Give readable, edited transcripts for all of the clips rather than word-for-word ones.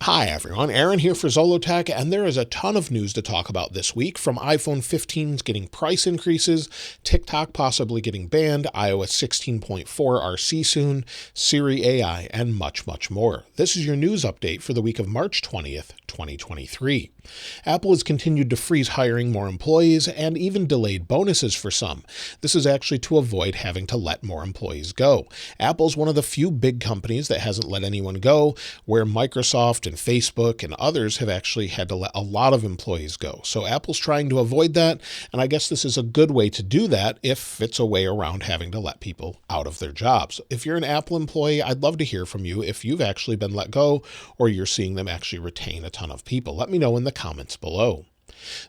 Hi everyone, Aaron here for Zolotech, and there is a ton of news to talk about this week, from iPhone 15s getting price increases, TikTok possibly getting banned, iOS 16.4 RC soon, Siri Ai, and much, much more. This is your news update for the week of March 20th, 2023. Apple has continued to freeze hiring more employees and even delayed bonuses for some. This is actually to avoid having to let more employees go. Apple's one of the few big companies that hasn't let anyone go, where Microsoft and Facebook and others have actually had to let a lot of employees go. So Apple's trying to avoid that, and I guess this is a good way to do that if it's a way around having to let people out of their jobs. If you're an Apple employee, I'd love to hear from you if you've actually been let go or you're seeing them actually retain a ton of people. Let me know in the comments below.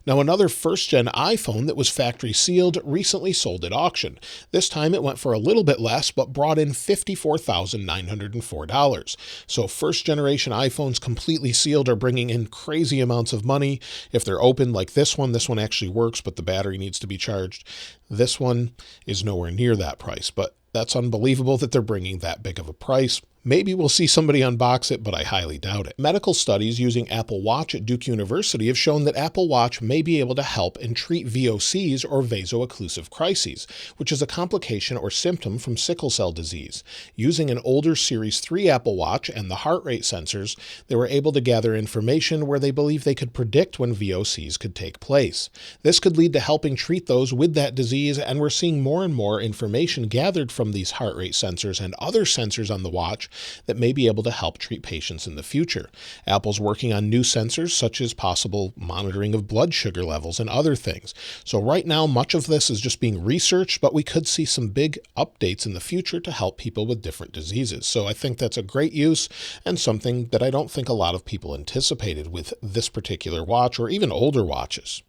Now, another first-gen iPhone that was factory sealed recently sold at auction. This time it went for a little bit less, but brought in $54,904. So first-generation iPhones completely sealed are bringing in crazy amounts of money. If they're open like this one actually works, but the battery needs to be charged. This one is nowhere near that price, but that's unbelievable that they're bringing that big of a price. Maybe we'll see somebody unbox it, but I highly doubt it. Medical studies using Apple Watch at Duke University have shown that Apple Watch may be able to help and treat VOCs, or vaso-occlusive crises, which is a complication or symptom from sickle cell disease. Using an older Series 3 Apple Watch and the heart rate sensors, they were able to gather information where they believe they could predict when VOCs could take place. This could lead to helping treat those with that disease, and we're seeing more and more information gathered from these heart rate sensors and other sensors on the watch that may be able to help treat patients in the future. Apple's working on new sensors, such as possible monitoring of blood sugar levels and other things. So right now, much of this is just being researched, but we could see some big updates in the future to help people with different diseases. So I think that's a great use and something that I don't think a lot of people anticipated with this particular watch or even older watches.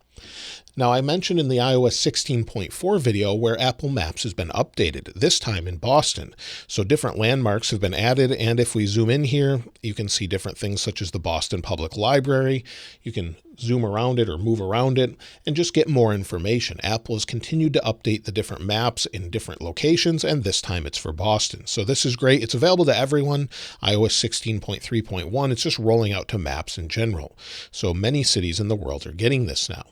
Now, I mentioned in the iOS 16.4 video where Apple Maps has been updated, this time in Boston. So different landmarks have been added, and if we zoom in here, you can see different things such as the Boston Public Library. You can zoom around it or move around it and just get more information. Apple has continued to update the different maps in different locations, and this time it's for Boston. So this is great. It's available to everyone. iOS 16.3.1, it's just rolling out to maps in general. So many cities in the world are getting this now.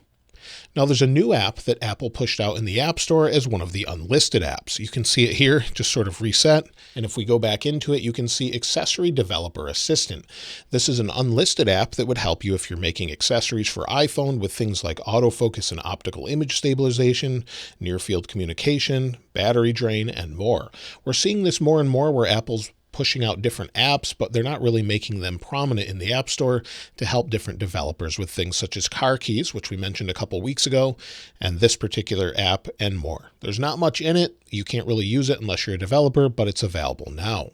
Now, there's a new app that Apple pushed out in the App Store as one of the unlisted apps. You can see it here, just sort of reset. And if we go back into it, you can see Accessory Developer Assistant. This is an unlisted app that would help you if you're making accessories for iPhone with things like autofocus and optical image stabilization, near-field communication, battery drain, and more. We're seeing this more and more where Apple's pushing out different apps, but they're not really making them prominent in the App Store to help different developers with things such as car keys, which we mentioned a couple weeks ago, and this particular app and more. There's not much in it. You can't really use it unless you're a developer, but it's available now.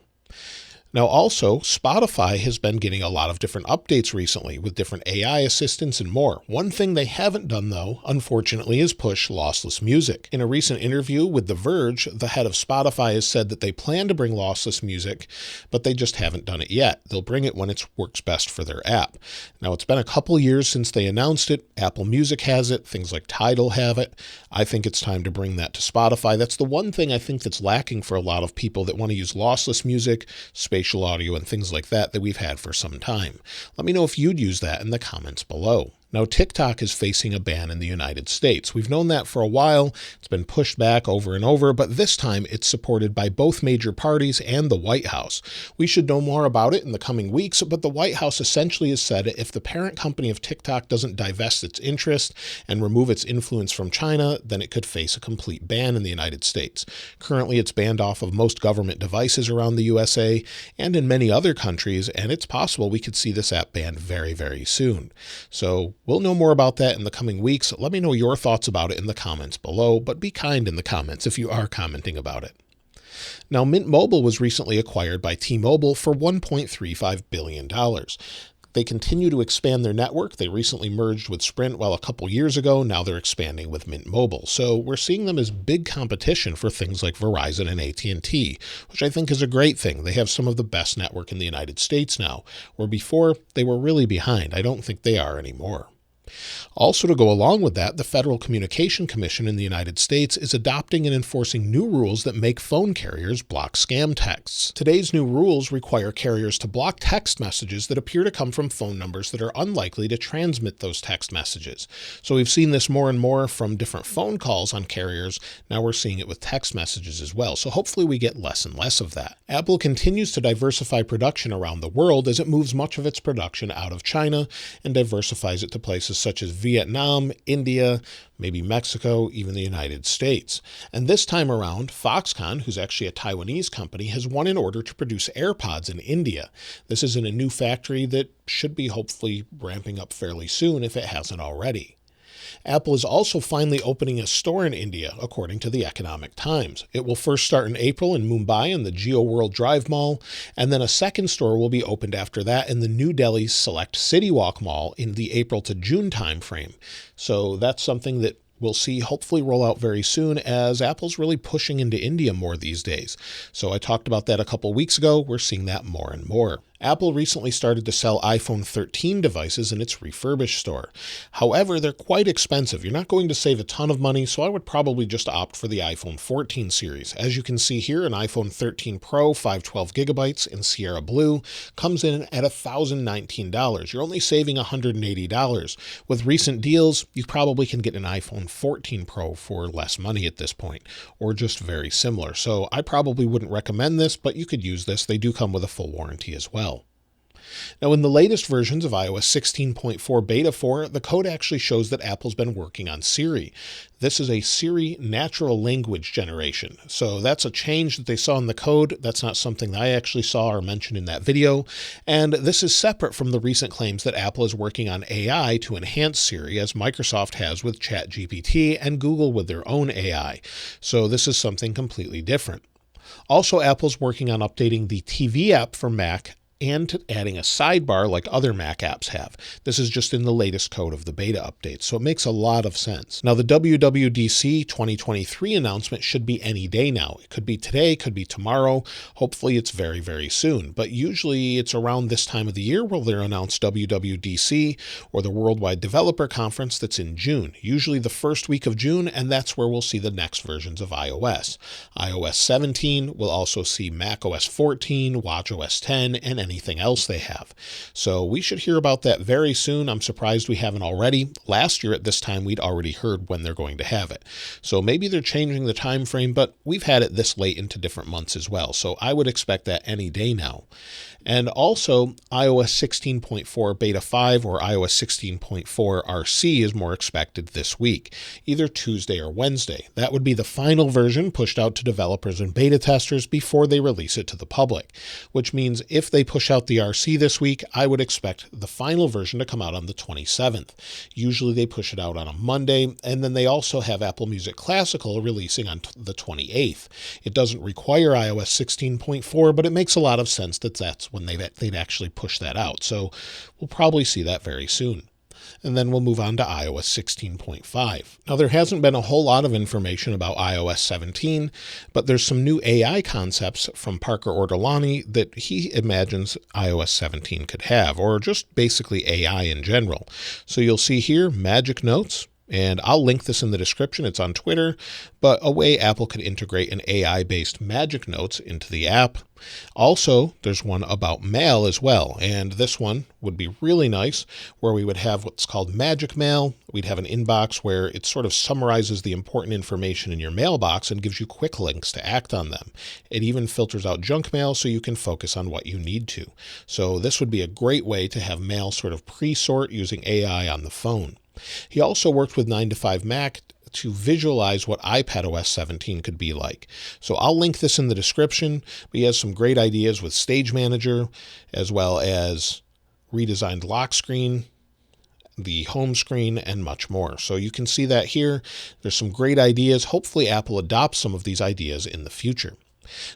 Now, also, Spotify has been getting a lot of different updates recently with different AI assistants and more. One thing they haven't done, though, unfortunately, is push lossless music. In a recent interview with The Verge, the head of Spotify has said that they plan to bring lossless music, but they just haven't done it yet. They'll bring it when it works best for their app. Now, it's been a couple years since they announced it. Apple Music has it. Things like Tidal have it. I think it's time to bring that to Spotify. That's the one thing I think that's lacking for a lot of people that want to use lossless music, spatial audio, and things like that we've had for some time. Let me know if you'd use that in the comments below. Now, TikTok is facing a ban in the United States. We've known that for a while. It's been pushed back over and over, but this time it's supported by both major parties and the White House. We should know more about it in the coming weeks, but the White House essentially has said if the parent company of TikTok doesn't divest its interest and remove its influence from China, then it could face a complete ban in the United States. Currently, it's banned off of most government devices around the USA and in many other countries, and it's possible we could see this app banned very, very soon. So we'll know more about that in the coming weeks. Let me know your thoughts about it in the comments below, but be kind in the comments if you are commenting about it. Now, Mint Mobile was recently acquired by T-Mobile for $1.35 billion. They continue to expand their network. They recently merged with Sprint, a couple years ago. Now they're expanding with Mint Mobile. So we're seeing them as big competition for things like Verizon and AT&T, which I think is a great thing. They have some of the best network in the United States now, where before they were really behind. I don't think they are anymore. Also, to go along with that, the Federal Communication Commission in the United States is adopting and enforcing new rules that make phone carriers block scam texts. Today's new rules require carriers to block text messages that appear to come from phone numbers that are unlikely to transmit those text messages. So we've seen this more and more from different phone calls on carriers. Now we're seeing it with text messages as well. So hopefully we get less and less of that. Apple continues to diversify production around the world as it moves much of its production out of China and diversifies it to places such as Vietnam, India, maybe Mexico, even the United States. And this time around, Foxconn, who's actually a Taiwanese company, has won an order to produce AirPods in India. This is in a new factory that should be hopefully ramping up fairly soon if it hasn't already. Apple is also finally opening a store in India, according to the Economic Times. It will first start in April in Mumbai in the Geo World Drive Mall, and then a second store will be opened after that in the New Delhi Select City Walk Mall in the April to June timeframe. So that's something that we'll see hopefully roll out very soon as Apple's really pushing into India more these days. So I talked about that a couple weeks ago. We're seeing that more and more. Apple recently started to sell iPhone 13 devices in its refurbished store. However, they're quite expensive. You're not going to save a ton of money, so I would probably just opt for the iPhone 14 series. As you can see here, an iPhone 13 Pro 512 gigabytes in Sierra Blue comes in at $1,019. You're only saving $180. With recent deals, you probably can get an iPhone 14 Pro for less money at this point, or just very similar. So I probably wouldn't recommend this, but you could use this. They do come with a full warranty as well. Now, in the latest versions of iOS 16.4 Beta 4, the code actually shows that Apple's been working on Siri. This is a Siri natural language generation. So that's a change that they saw in the code. That's not something that I actually saw or mentioned in that video. And this is separate from the recent claims that Apple is working on AI to enhance Siri, as Microsoft has with ChatGPT and Google with their own AI. So this is something completely different. Also, Apple's working on updating the TV app for Mac and adding a sidebar like other Mac apps have. This is just in the latest code of the beta updates, so it makes a lot of sense. Now, the WWDC 2023 announcement should be any day now. It could be today, could be tomorrow. Hopefully it's very, very soon. But usually it's around this time of the year where they'll announce WWDC or the Worldwide Developer Conference that's in June, usually the first week of June, and that's where we'll see the next versions of iOS. iOS 17 will also see macOS 14, watchOS 10, and anything else they have. So we should hear about that very soon. I'm surprised we haven't already. Last year at this time, we'd already heard when they're going to have it. So maybe they're changing the time frame, but we've had it this late into different months as well. So I would expect that any day now. And also, iOS 16.4 Beta 5 or iOS 16.4 RC is more expected this week, either Tuesday or Wednesday. That would be the final version pushed out to developers and beta testers before they release it to the public, which means if they push out the RC this week, I would expect the final version to come out on the 27th. Usually they push it out on a Monday, and then they also have Apple Music Classical releasing on the 28th. It doesn't require iOS 16.4, but it makes a lot of sense that that's when they'd actually push that out. So we'll probably see that very soon. And then we'll move on to iOS 16.5. Now, there hasn't been a whole lot of information about iOS 17, but there's some new AI concepts from Parker Ortolani that he imagines iOS 17 could have, or just basically AI in general. So you'll see here Magic Notes, and I'll link this in the description. It's on Twitter, but a way Apple could integrate an AI-based Magic Notes into the app. Also, there's one about mail as well, and this one would be really nice, where we would have what's called Magic Mail. We'd have an inbox where it sort of summarizes the important information in your mailbox and gives you quick links to act on them. It even filters out junk mail so you can focus on what you need to. So this would be a great way to have mail sort of pre-sort using AI on the phone. He also worked with 9to5Mac to visualize what iPadOS 17 could be like. So I'll link this in the description, but he has some great ideas with Stage Manager, as well as redesigned lock screen, the home screen, and much more. So you can see that here. There's some great ideas. Hopefully Apple adopts some of these ideas in the future.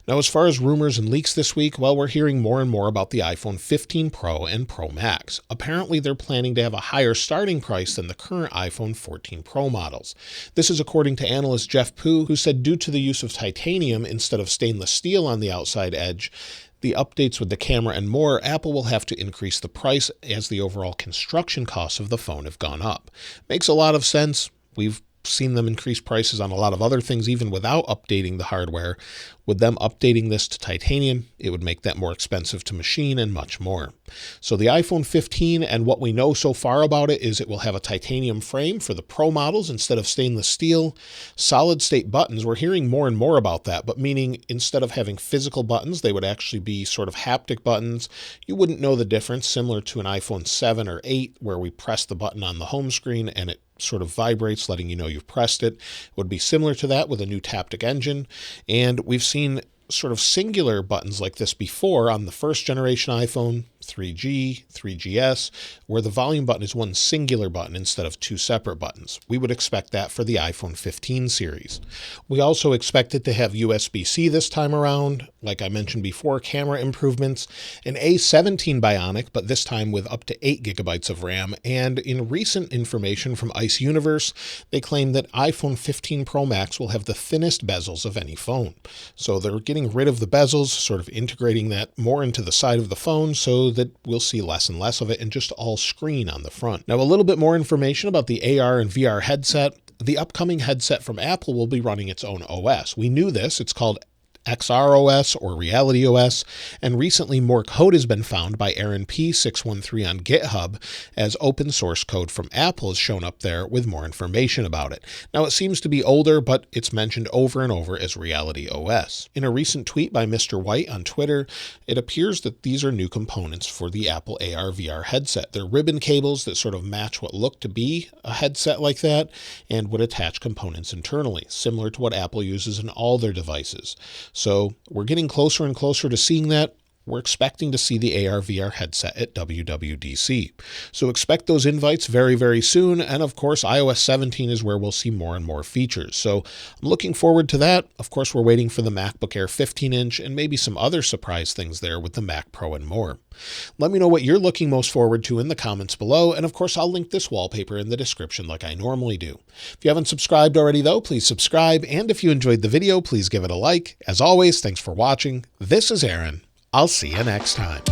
Now, as far as rumors and leaks this week, well, we're hearing more and more about the iPhone 15 Pro and Pro Max. Apparently, they're planning to have a higher starting price than the current iPhone 14 Pro models. This is according to analyst Jeff Poo, who said due to the use of titanium instead of stainless steel on the outside edge, the updates with the camera and more, Apple will have to increase the price as the overall construction costs of the phone have gone up. Makes a lot of sense. We've seen them increase prices on a lot of other things, even without updating the hardware. With them updating this to titanium, it would make that more expensive to machine and much more. So the iPhone 15, and what we know so far about it, is it will have a titanium frame for the Pro models instead of stainless steel. Solid state buttons, we're hearing more and more about that, but meaning instead of having physical buttons, they would actually be sort of haptic buttons. You wouldn't know the difference, similar to an iPhone 7 or 8, where we press the button on the home screen and it sort of vibrates, letting you know you've pressed it. It would be similar to that with a new Taptic engine. And we've seen sort of singular buttons like this before on the first generation iPhone, 3G, 3GS, where the volume button is one singular button instead of two separate buttons. We would expect that for the iPhone 15 series. We also expect it to have USB-C this time around. Like I mentioned before, camera improvements, an A17 Bionic, but this time with up to 8 gigabytes of RAM. And in recent information from Ice Universe, they claim that iPhone 15 Pro Max will have the thinnest bezels of any phone. So they're getting rid of the bezels, sort of integrating that more into the side of the phone so that we'll see less and less of it and just all screen on the front. Now, a little bit more information about the AR and VR headset. The upcoming headset from Apple will be running its own OS. We knew this. It's called XROS or Reality OS, and recently more code has been found by Aaron P613 on GitHub as open source code from Apple is shown up there with more information about it. Now, it seems to be older, but it's mentioned over and over as Reality OS. In a recent tweet by Mr. White on Twitter, it appears that these are new components for the Apple AR VR headset. They're ribbon cables that sort of match what looked to be a headset like that and would attach components internally, similar to what Apple uses in all their devices. So we're getting closer and closer to seeing that. We're expecting to see the AR VR headset at WWDC. So expect those invites very, very soon. And of course, iOS 17 is where we'll see more and more features. So I'm looking forward to that. Of course, we're waiting for the MacBook Air 15-inch and maybe some other surprise things there with the Mac Pro and more. Let me know what you're looking most forward to in the comments below. And of course, I'll link this wallpaper in the description like I normally do. If you haven't subscribed already, though, please subscribe. And if you enjoyed the video, please give it a like. As always, thanks for watching. This is Aaron. I'll see you next time.